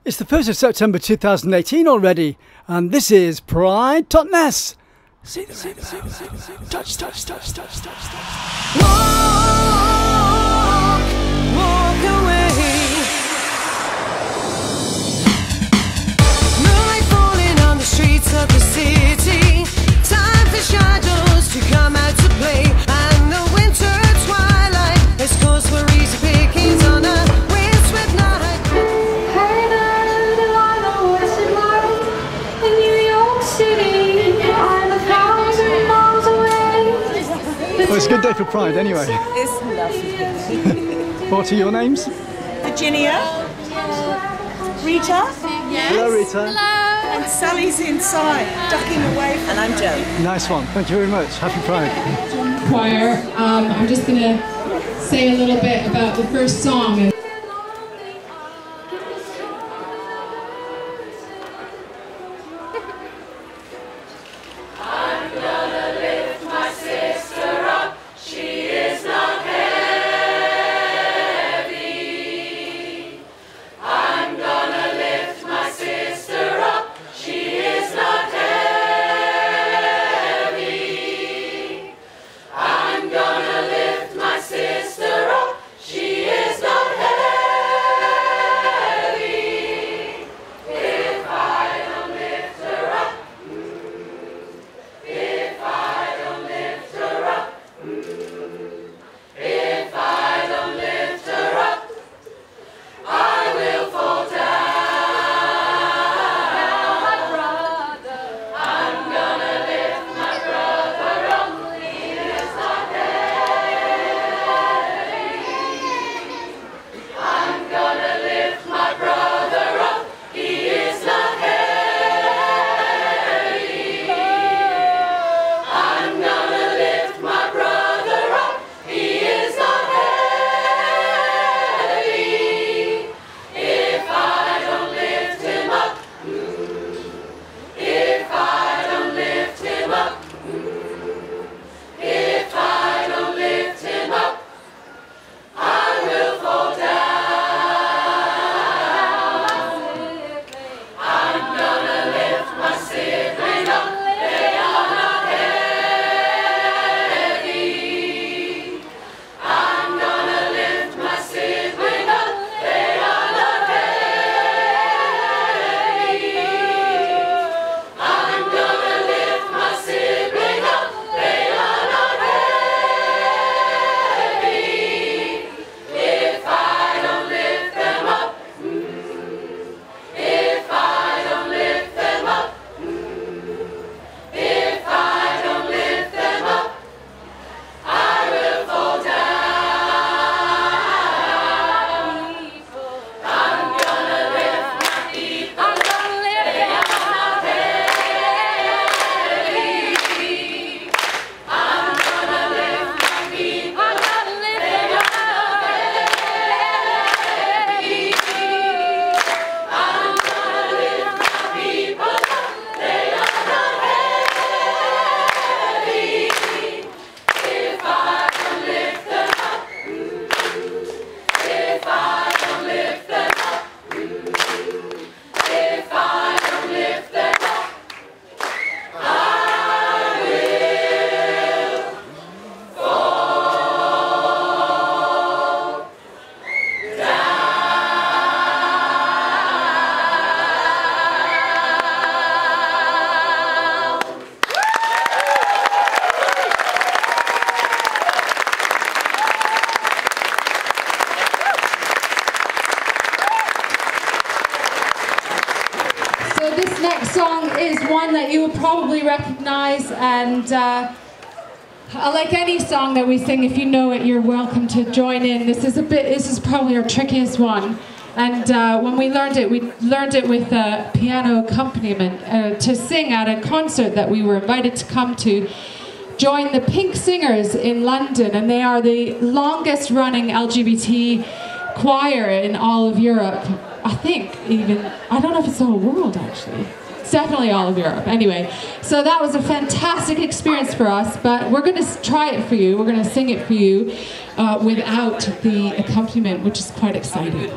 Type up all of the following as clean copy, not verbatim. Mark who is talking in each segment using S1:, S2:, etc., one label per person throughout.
S1: It's the 1st of September 2018 already, and this is Pride Totnes. See the rainbow. Touch, touch, touch, touch, touch, touch.
S2: Walk away. Moonlight falling on the streets of the city. Time for shadows to come out to play. And the winter twilight is cause for easy pickings on a windswept night.
S1: Well, it's a good day for Pride anyway.
S3: It's lovely.
S1: What are your names?
S3: Virginia, Rita,
S4: Yes.
S1: Hello, Rita.
S4: Hello.
S3: and Sally's inside, ducking away. And I'm Jo.
S1: Nice one. Thank you very much. Happy Pride.
S5: Choir. I'm just going to say a little bit about the first song. This next song is one that you will probably recognize, and like any song that we sing, if you know it, you're welcome to join in. This is probably our trickiest one, and when we learned it with a piano accompaniment to sing at a concert that we were invited to come to. Join the Pink Singers in London, and they are the longest running LGBT choir in all of Europe. I think even, I don't know if it's the whole world actually. It's definitely all of Europe. Anyway, so that was a fantastic experience for us, but we're going to try it for you. We're going to sing it for you without the accompaniment, which is quite exciting.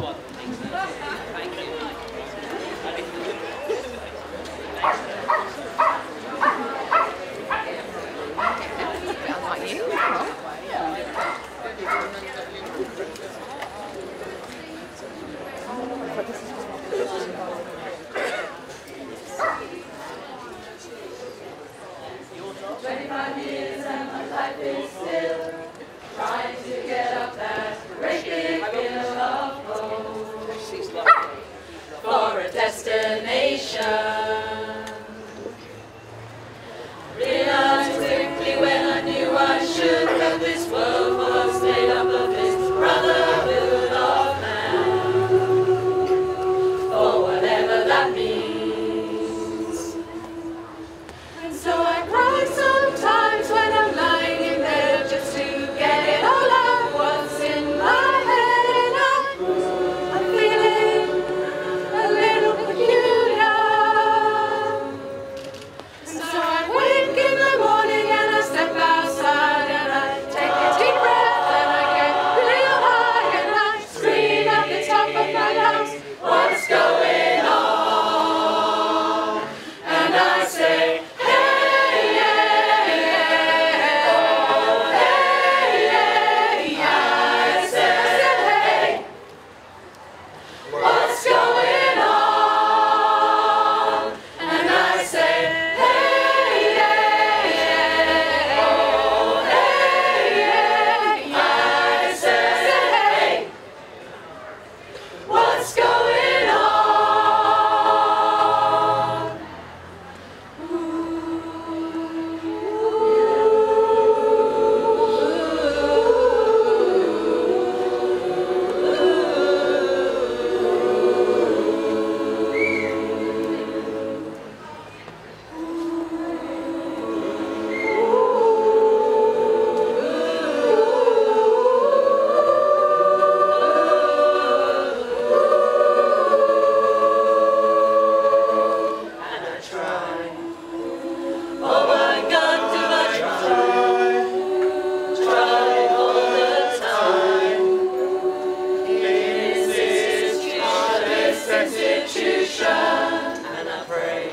S2: And I pray,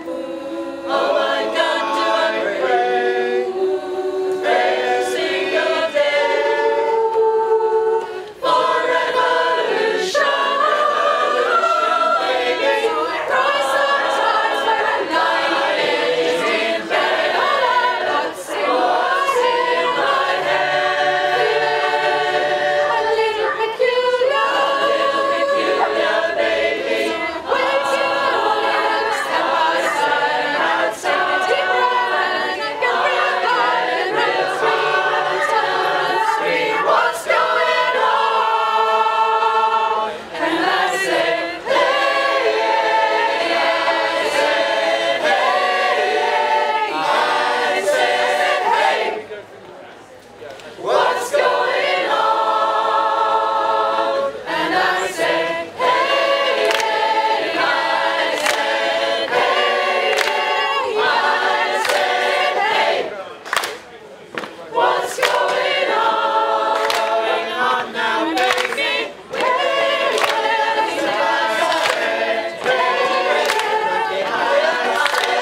S2: oh my God, do I pray, every single day, for revolution, baby. Cry sometimes when I'm lying in bed, what's in my head? A little peculiar, baby. Waiting for you, step by step, take a deep breath and I can breathe out and real scream, what's going on? And I say, hey, I said, hey, I said, hey, what's going on? And I said, hey, I said, hey, I said, hey, what's going on now, baby? Hey, I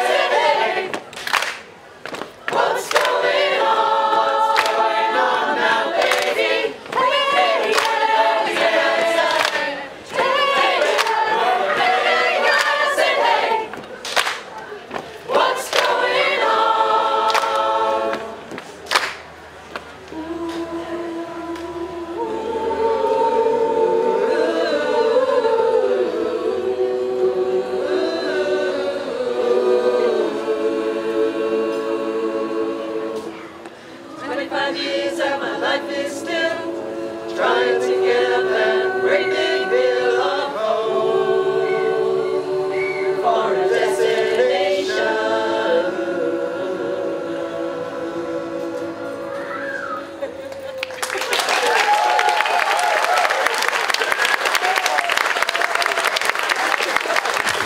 S2: said, hey, what's going on now, baby? Hey, I said, hey, what's going on? Years of my life is still trying to get up that great big hill of hope for a destination.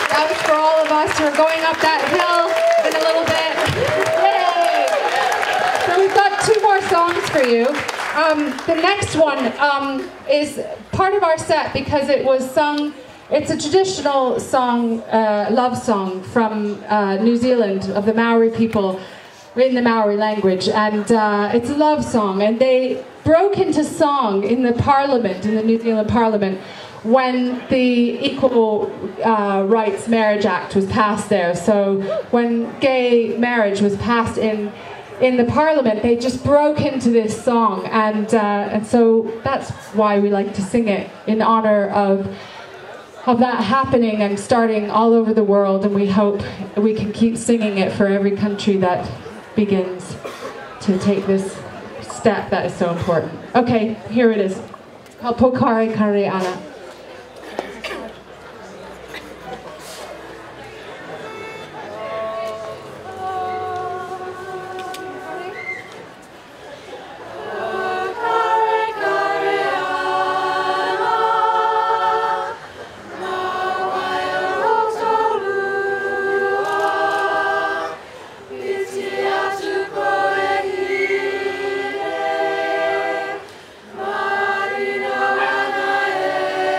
S5: That was for all of us who are going up that hill in a little bit. Yay! So we've got 2 more songs for you. The next one is part of our set because it was sung. It's a traditional song, love song from New Zealand of the Maori people in the Maori language, and it's a love song. And they broke into song in the Parliament, in the New Zealand Parliament, when the Equal Rights Marriage Act was passed there. So when gay marriage was passed in the Parliament, they just broke into this song, and so that's why we like to sing it, in honor of that happening and starting all over the world, and we hope we can keep singing it for every country that begins to take this step that is so important. Okay, here it is. It's called Pokare Kare Ana.
S2: Marina Anae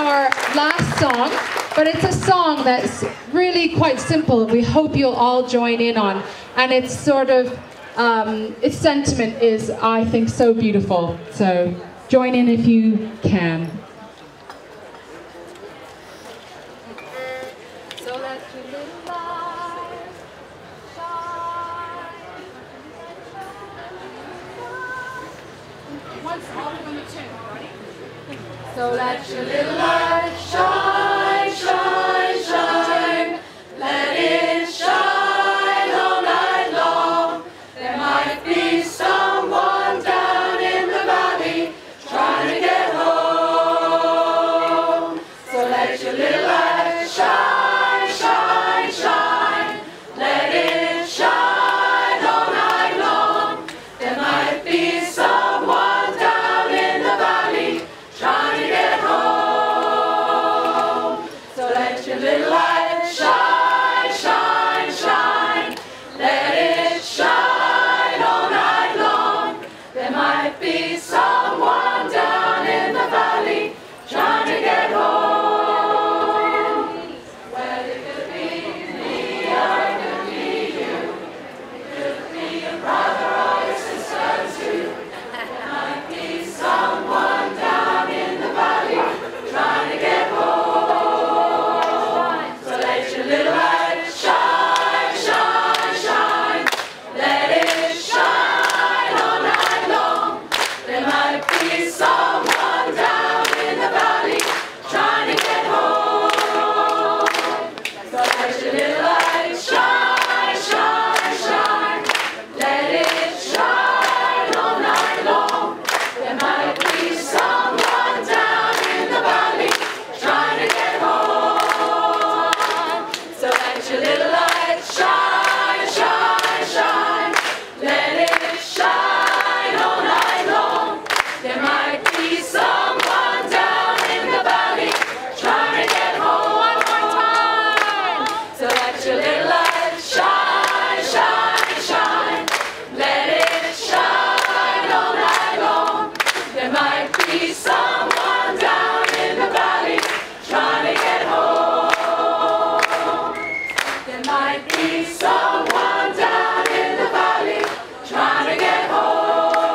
S5: our last song, but it's a song that's really quite simple. We hope you'll all join in on. And it's sort of, its sentiment is, I think, so beautiful. So join in if you can. So let your little light shine. Once all on the tune, ready? So let your little light shine, shine, shine. Let it shine all night long. There might be someone down in the valley trying to get home. So let your little light shine, shine, shine. Let it shine all night long. There might be someone down in the valley trying to get home. So let your little light shine, shine, shine. Let it shine all night long. There might be someone down in the valley trying to get home. Well, it could be me or it could be you. It could be your brother or your sister too. There might be someone down in the valley trying to get home. So let your little light shine, shine, shine. Let it shine all night long. There might be someone down in the valley trying to get home. So let your little light shine, shine, shine. Let it shine all night long. There might be someone down in the valley trying to get home. So let your little light shine, shine, shine. Let it shine all night long. There might be someone down in the valley trying to get home. One more time. So let your little light shine, shine, shine. Let it shine all night long. There might be someone down in the valley trying to get home. There might be someone down in the valley trying to get home.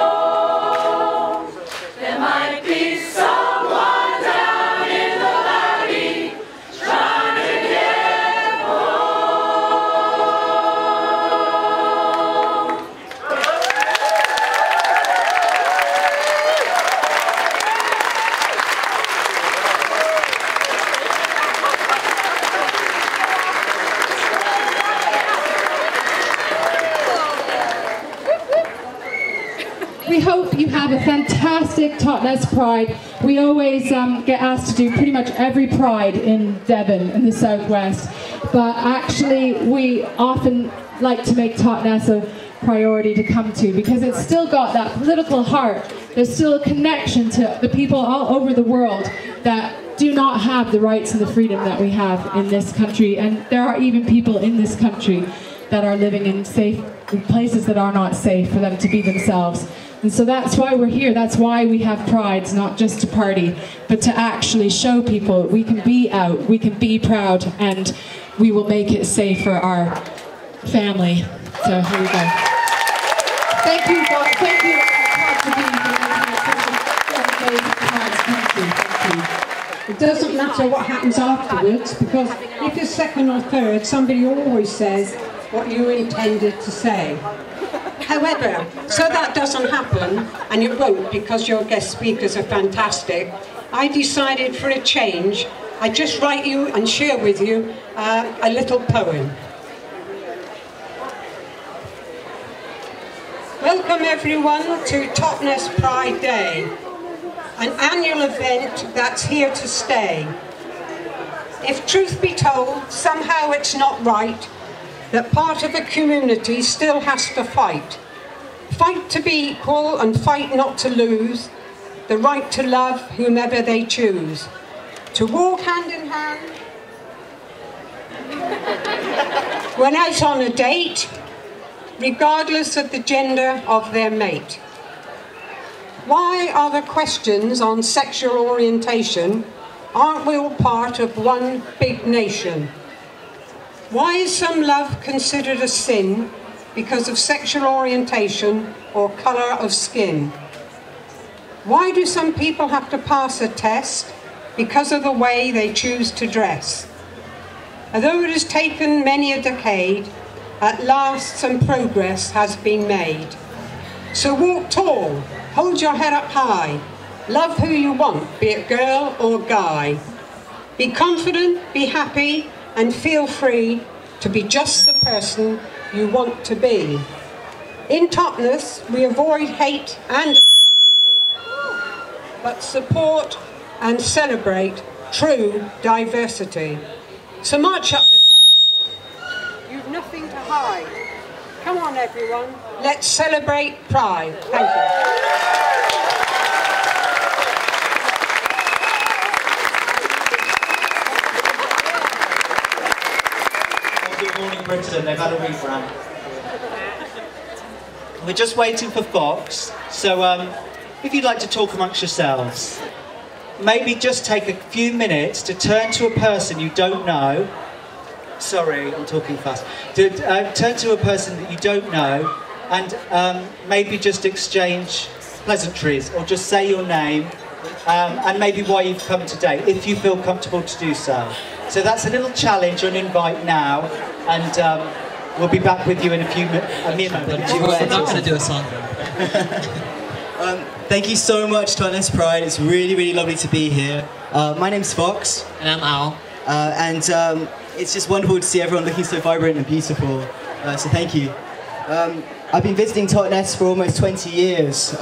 S5: There might be someone down in the valley trying to get home. We hope you have a fantastic Totnes Pride. We always get asked to do pretty much every Pride in Devon in the southwest, but actually we often like to make Totnes a priority to come to because it's still got that political heart. There's still a connection to the people all over the world that do not have the rights and the freedom that we have in this country, and there are even people in this country that are living in places that are not safe for them to be themselves. And so that's why we're here. That's why we have prides, not just to party, but to actually show people we can be out, we can be proud, and we will make it safe for our family. So here we go. Thank you for being here.
S4: It doesn't matter what happens afterwards, because if you're second or third, somebody always says what you intended to say. However, so that doesn't happen, and it won't because your guest speakers are fantastic, I decided for a change, I'd just write you and share with you a little poem. Welcome everyone to Totnes Pride Day, an annual event that's here to stay. If truth be told, somehow it's not right that part of the community still has to fight. Fight to be equal and fight not to lose the right to love whomever they choose. To walk hand in hand when out on a date, regardless of the gender of their mate. Why are the questions on sexual orientation Aren't we all part of one big nation? Why is some love considered a sin because of sexual orientation or colour of skin? Why do some people have to pass a test because of the way they choose to dress? Although it has taken many a decade, at last some progress has been made. So walk tall, hold your head up high, love who you want, be it girl or guy. Be confident, be happy, and feel free to be just the person you want to be. In Totnes, we avoid hate and adversity, but support and celebrate true diversity. So march up the town. You've nothing to hide. Come on, everyone. Let's celebrate Pride. Thank you.
S6: Good morning, Britain. They've had a rebrand. We're just waiting for Fox, so if you'd like to talk amongst yourselves, maybe just take a few minutes to turn to a person you don't know. Sorry, I'm talking fast. Turn to a person that you don't know and maybe just exchange pleasantries or just say your name and maybe why you've come today, if you feel comfortable to do so. So that's a little challenge on invite now, and we'll be back with you in a few moments.
S7: I'm not going to do a song. Thank you so much, Totnes Pride. It's really, really lovely to be here. My name's Fox.
S8: And I'm Al.
S7: It's just wonderful to see everyone looking so vibrant and beautiful. So thank you. I've been visiting Totnes for almost 20 years,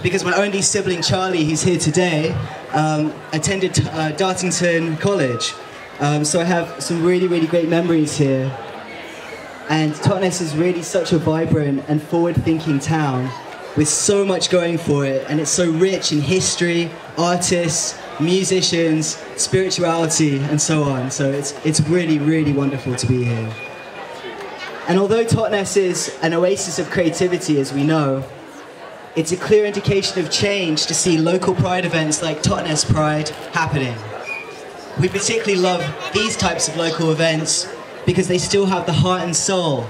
S7: because my only sibling, Charlie, who's here today, attended Dartington College. So I have some really, really great memories here. And Totnes is really such a vibrant and forward-thinking town with so much going for it, and it's so rich in history, artists, musicians, spirituality, and so on. So it's really, really wonderful to be here. And although Totnes is an oasis of creativity, as we know, it's a clear indication of change to see local pride events like Totnes Pride happening. We particularly love these types of local events because they still have the heart and soul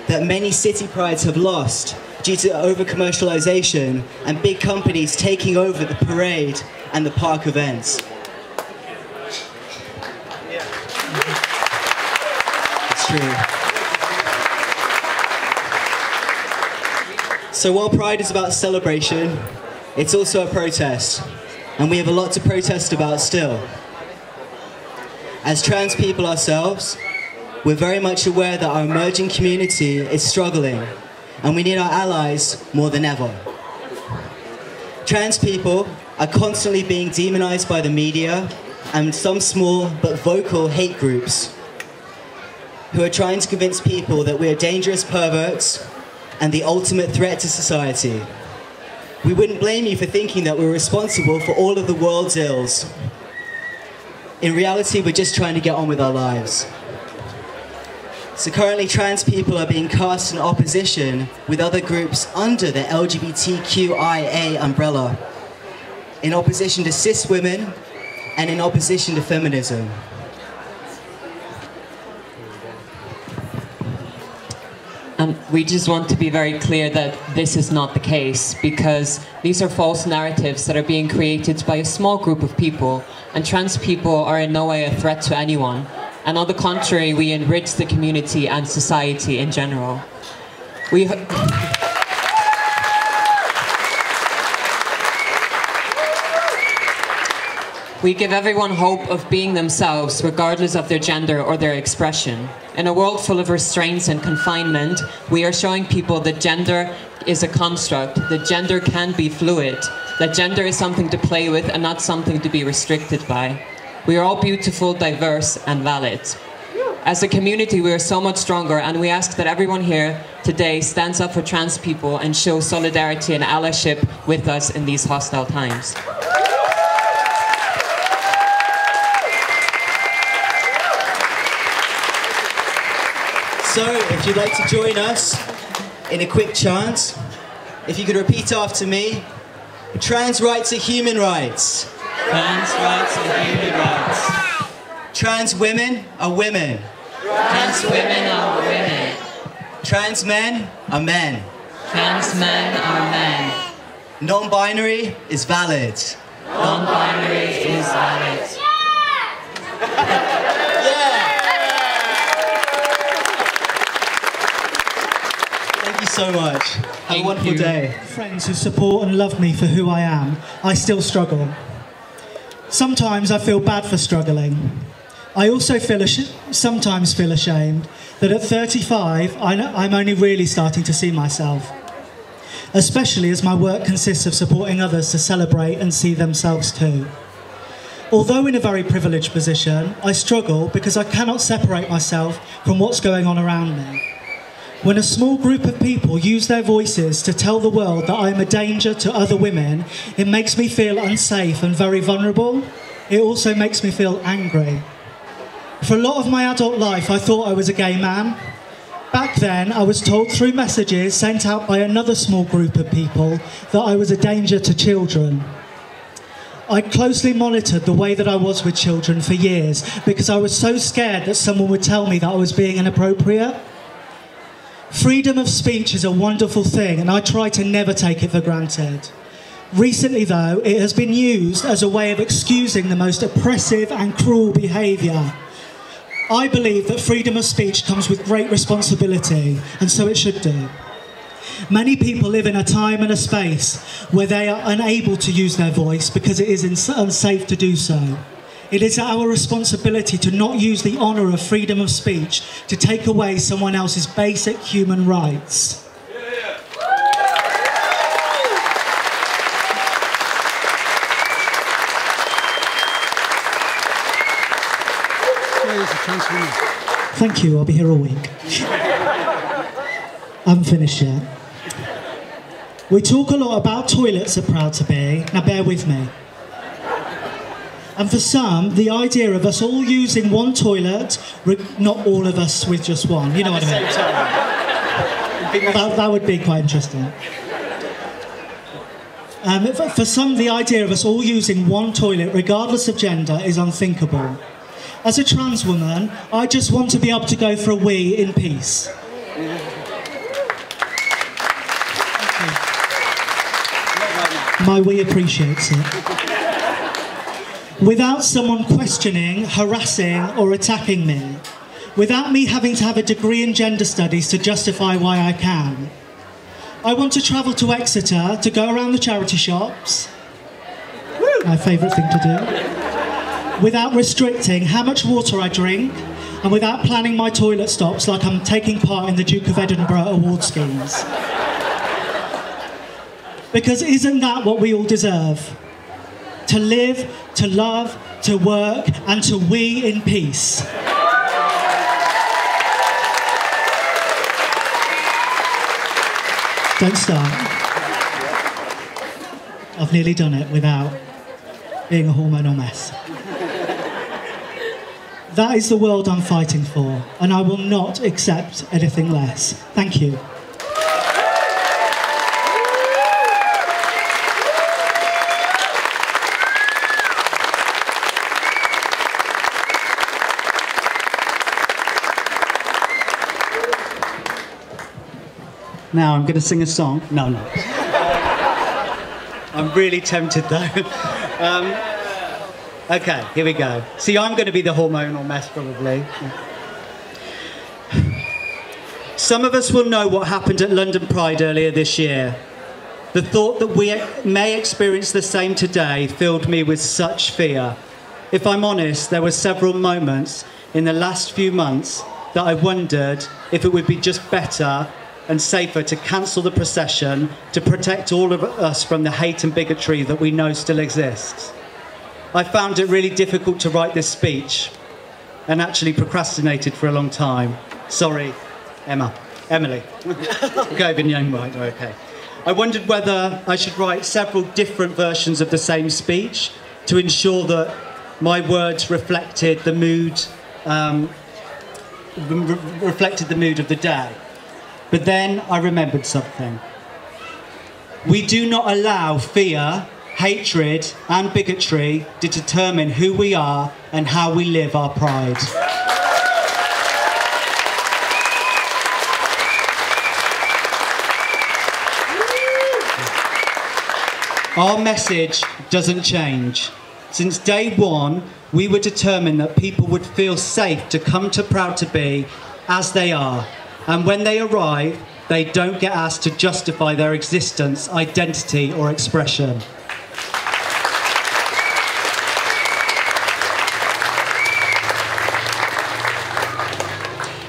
S7: that many city prides have lost due to over-commercialization and big companies taking over the parade and the park events. It's true. So while Pride is about celebration, it's also a protest, and we have a lot to protest about still. As trans people ourselves, we're very much aware that our emerging community is struggling, and we need our allies more than ever. Trans people are constantly being demonized by the media and some small but vocal hate groups who are trying to convince people that we are dangerous perverts and the ultimate threat to society. We wouldn't blame you for thinking that we're responsible for all of the world's ills. In reality, we're just trying to get on with our lives. So currently, trans people are being cast in opposition with other groups under the LGBTQIA umbrella, in opposition to cis women and in opposition to feminism.
S8: We just want to be very clear that this is not the case, because these are false narratives that are being created by a small group of people, and trans people are in no way a threat to anyone. And on the contrary, we enrich the community and society in general. We give everyone hope of being themselves, regardless of their gender or their expression. In a world full of restraints and confinement, we are showing people that gender is a construct, that gender can be fluid, that gender is something to play with and not something to be restricted by. We are all beautiful, diverse, and valid. As a community, we are so much stronger, and we ask that everyone here today stands up for trans people and shows solidarity and allyship with us in these hostile times.
S7: So, if you'd like to join us in a quick chant, if you could repeat after me: trans rights are human rights.
S8: Trans rights and human rights.
S7: Trans women are women.
S8: Trans women are women.
S7: Trans men are men.
S8: Trans men are men.
S7: Non-binary is valid.
S8: Non-binary is valid.
S7: Thank you so much. Have a wonderful day.
S9: Friends who support and love me for who I am, I still struggle. Sometimes I feel bad for struggling. I also sometimes feel ashamed that at 35, I'm only really starting to see myself. Especially as my work consists of supporting others to celebrate and see themselves too. Although in a very privileged position, I struggle because I cannot separate myself from what's going on around me. When a small group of people use their voices to tell the world that I am a danger to other women, it makes me feel unsafe and very vulnerable. It also makes me feel angry. For a lot of my adult life, I thought I was a gay man. Back then, I was told through messages sent out by another small group of people that I was a danger to children. I closely monitored the way that I was with children for years because I was so scared that someone would tell me that I was being inappropriate. Freedom of speech is a wonderful thing, and I try to never take it for granted. Recently, though, it has been used as a way of excusing the most oppressive and cruel behaviour. I believe that freedom of speech comes with great responsibility, and so it should do. Many people live in a time and a space where they are unable to use their voice because it is unsafe to do so. It is our responsibility to not use the honour of freedom of speech to take away someone else's basic human rights. Thank you, I'll be here all week. I haven't finished yet. We talk a lot about toilets at Proud to Be, now bear with me. And for some, the idea of us all using one toilet, not all of us with just one, you know what I mean? That would be quite interesting. For some, the idea of us all using one toilet, regardless of gender, is unthinkable. As a trans woman, I just want to be able to go for a wee in peace. My wee appreciates it. Without someone questioning, harassing or attacking me. Without me having to have a degree in gender studies to justify why I can. I want to travel to Exeter to go around the charity shops. My favourite thing to do. Without restricting how much water I drink and without planning my toilet stops like I'm taking part in the Duke of Edinburgh award schemes. Because isn't that what we all deserve? To live, to love, to work, and to wee in peace. Don't start. I've nearly done it without being a hormonal mess. That is the world I'm fighting for, and I will not accept anything less. Thank you.
S6: Now I'm going to sing a song. No. I'm really tempted though. Okay, here we go. See, I'm going to be the hormonal mess probably. Some of us will know what happened at London Pride earlier this year. The thought that we may experience the same today filled me with such fear. If I'm honest, there were several moments in the last few months that I wondered if it would be just better and safer to cancel the procession to protect all of us from the hate and bigotry that we know still exists. I found it really difficult to write this speech and actually procrastinated for a long time. Sorry, Emily. Go in your own right, okay. I wondered whether I should write several different versions of the same speech to ensure that my words reflected the mood, of the day. But then I remembered something. We do not allow fear hatred and bigotry to determine who we are and how we live our pride. Our message doesn't change. Since day one, we were determined that people would feel safe to come to Proud to Be as they are. And when they arrive, they don't get asked to justify their existence, identity, or expression.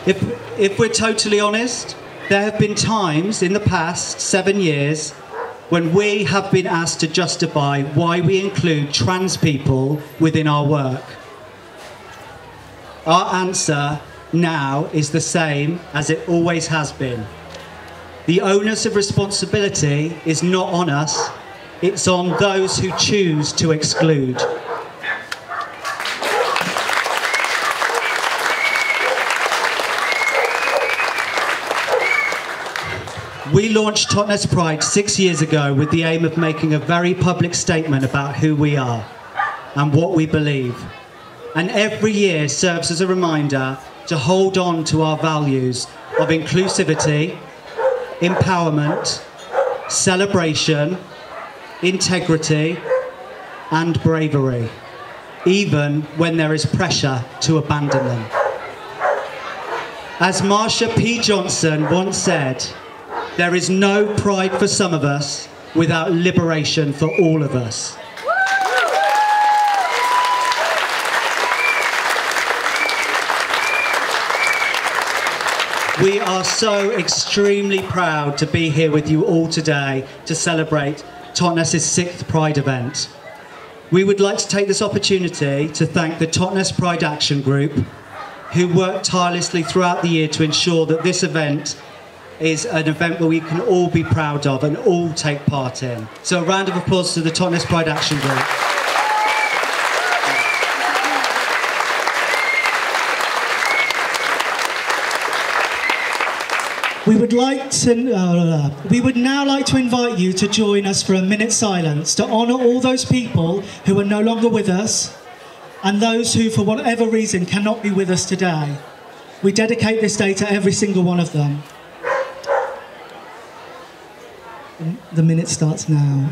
S6: If we're totally honest, there have been times in the past 7 years when we have been asked to justify why we include trans people within our work. Our answer now is the same as it always has been. The onus of responsibility is not on us, it's on those who choose to exclude. We launched Totnes Pride 6 years ago with the aim of making a very public statement about who we are and what we believe. And every year serves as a reminder to hold on to our values of inclusivity, empowerment, celebration, integrity, and bravery, even when there is pressure to abandon them. As Marsha P. Johnson once said, "There is no pride for some of us without liberation for all of us." We are so extremely proud to be here with you all today to celebrate Totnes' 6th Pride event. We would like to take this opportunity to thank the Totnes Pride Action Group, who worked tirelessly throughout the year to ensure that this event is an event where we can all be proud of and all take part in. So a round of applause to the Totnes Pride Action Group.
S9: We would now like to invite you to join us for a minute's silence to honour all those people who are no longer with us and those who, for whatever reason, cannot be with us today. We dedicate this day to every single one of them. The minute starts now.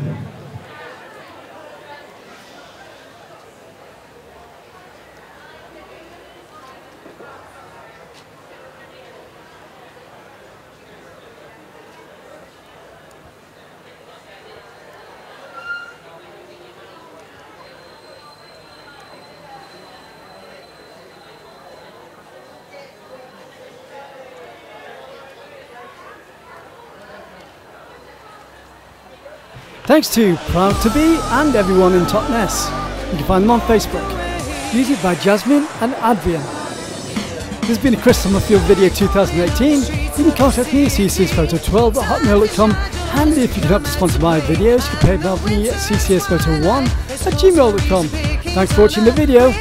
S1: Thanks to Proud to Be and everyone in Totnes. You can find them on Facebook. Music by Jasmine and Advian. This has been a Chris Summerfield video 2018. You can contact me at ccsPhoto12@hotmail.com, and if you can help to sponsor my videos, you can PayPal me at ccsPhoto1@gmail.com. Thanks for watching the video.